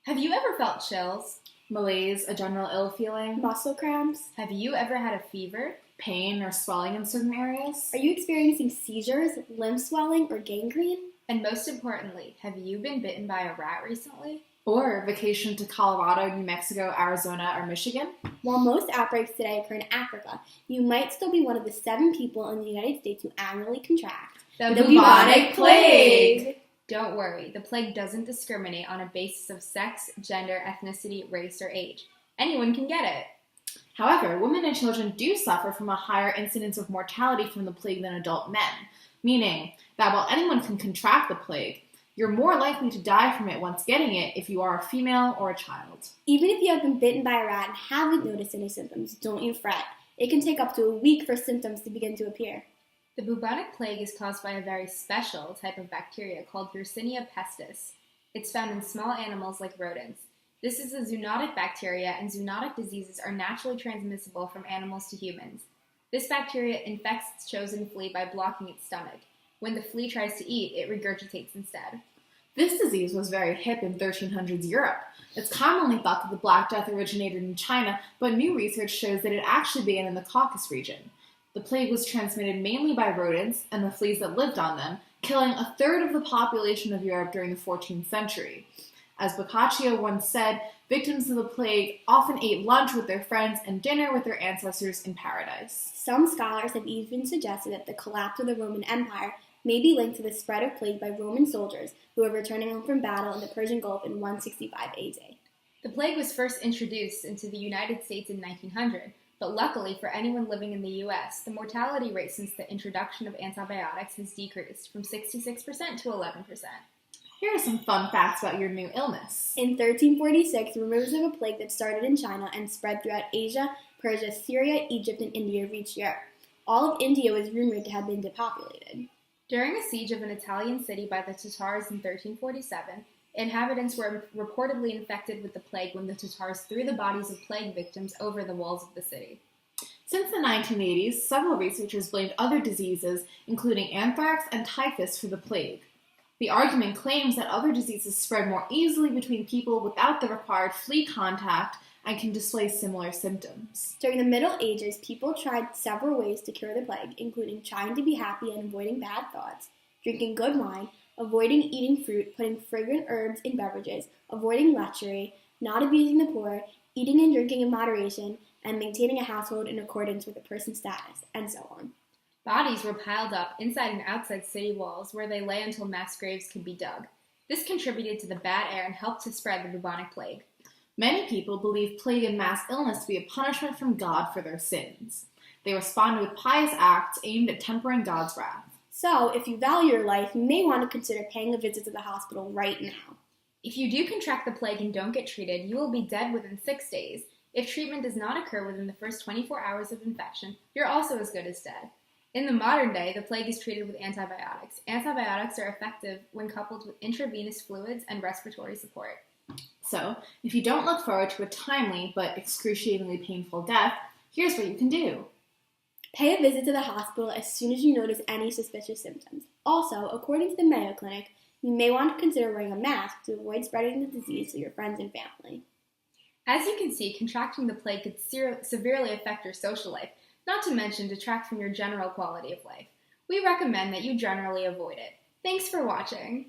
Have you ever felt chills? Malaise, a general ill feeling? Muscle cramps? Have you ever had a fever? Pain or swelling in certain areas? Are you experiencing seizures, limb swelling, or gangrene? And most importantly, have you been bitten by a rat recently? Or vacation to Colorado, New Mexico, Arizona, or Michigan? While most outbreaks today occur in Africa, you might still be one of the 7 people in the United States who annually contract The bubonic plague. Don't worry, the plague doesn't discriminate on a basis of sex, gender, ethnicity, race, or age. Anyone can get it. However, women and children do suffer from a higher incidence of mortality from the plague than adult men, meaning that while anyone can contract the plague, you're more likely to die from it once getting it if you are a female or a child. Even if you have been bitten by a rat and haven't noticed any symptoms, don't you fret. It can take up to a week for symptoms to begin to appear. The bubonic plague is caused by a very special type of bacteria called Yersinia pestis. It's found in small animals like rodents. This is a zoonotic bacteria, and zoonotic diseases are naturally transmissible from animals to humans. This bacteria infects its chosen flea by blocking its stomach. When the flea tries to eat, it regurgitates instead. This disease was very hip in 1300s Europe. It's commonly thought that the Black Death originated in China, but new research shows that it actually began in the Caucasus region. The plague was transmitted mainly by rodents and the fleas that lived on them, killing a third of the population of Europe during the 14th century. As Boccaccio once said, victims of the plague often ate lunch with their friends and dinner with their ancestors in paradise. Some scholars have even suggested that the collapse of the Roman Empire may be linked to the spread of plague by Roman soldiers who were returning home from battle in the Persian Gulf in 165 AD. The plague was first introduced into the United States in 1900, but luckily for anyone living in the U.S., the mortality rate since the introduction of antibiotics has decreased from 66% to 11%. Here are some fun facts about your new illness. In 1346, rumors of a plague that started in China and spread throughout Asia, Persia, Syria, Egypt, and India reached Europe. All of India was rumored to have been depopulated. During a siege of an Italian city by the Tatars in 1347, inhabitants were reportedly infected with the plague when the Tatars threw the bodies of plague victims over the walls of the city. Since the 1980s, several researchers blamed other diseases, including anthrax and typhus, for the plague. The argument claims that other diseases spread more easily between people without the required flea contact and can display similar symptoms. During the Middle Ages, people tried several ways to cure the plague, including trying to be happy and avoiding bad thoughts, drinking good wine, avoiding eating fruit, putting fragrant herbs in beverages, avoiding lechery, not abusing the poor, eating and drinking in moderation, and maintaining a household in accordance with a person's status, and so on. Bodies were piled up inside and outside city walls where they lay until mass graves could be dug. This contributed to the bad air and helped to spread the bubonic plague. Many people believe plague and mass illness to be a punishment from God for their sins. They responded with pious acts aimed at tempering God's wrath. So, if you value your life, you may want to consider paying a visit to the hospital right now. If you do contract the plague and don't get treated, you will be dead within 6 days. If treatment does not occur within the first 24 hours of infection, you're also as good as dead. In the modern day, the plague is treated with antibiotics. Antibiotics are effective when coupled with intravenous fluids and respiratory support. So, if you don't look forward to a timely but excruciatingly painful death, here's what you can do. Pay a visit to the hospital as soon as you notice any suspicious symptoms. Also, according to the Mayo Clinic, you may want to consider wearing a mask to avoid spreading the disease to your friends and family. As you can see, contracting the plague could severely affect your social life, not to mention detract from your general quality of life. We recommend that you generally avoid it. Thanks for watching.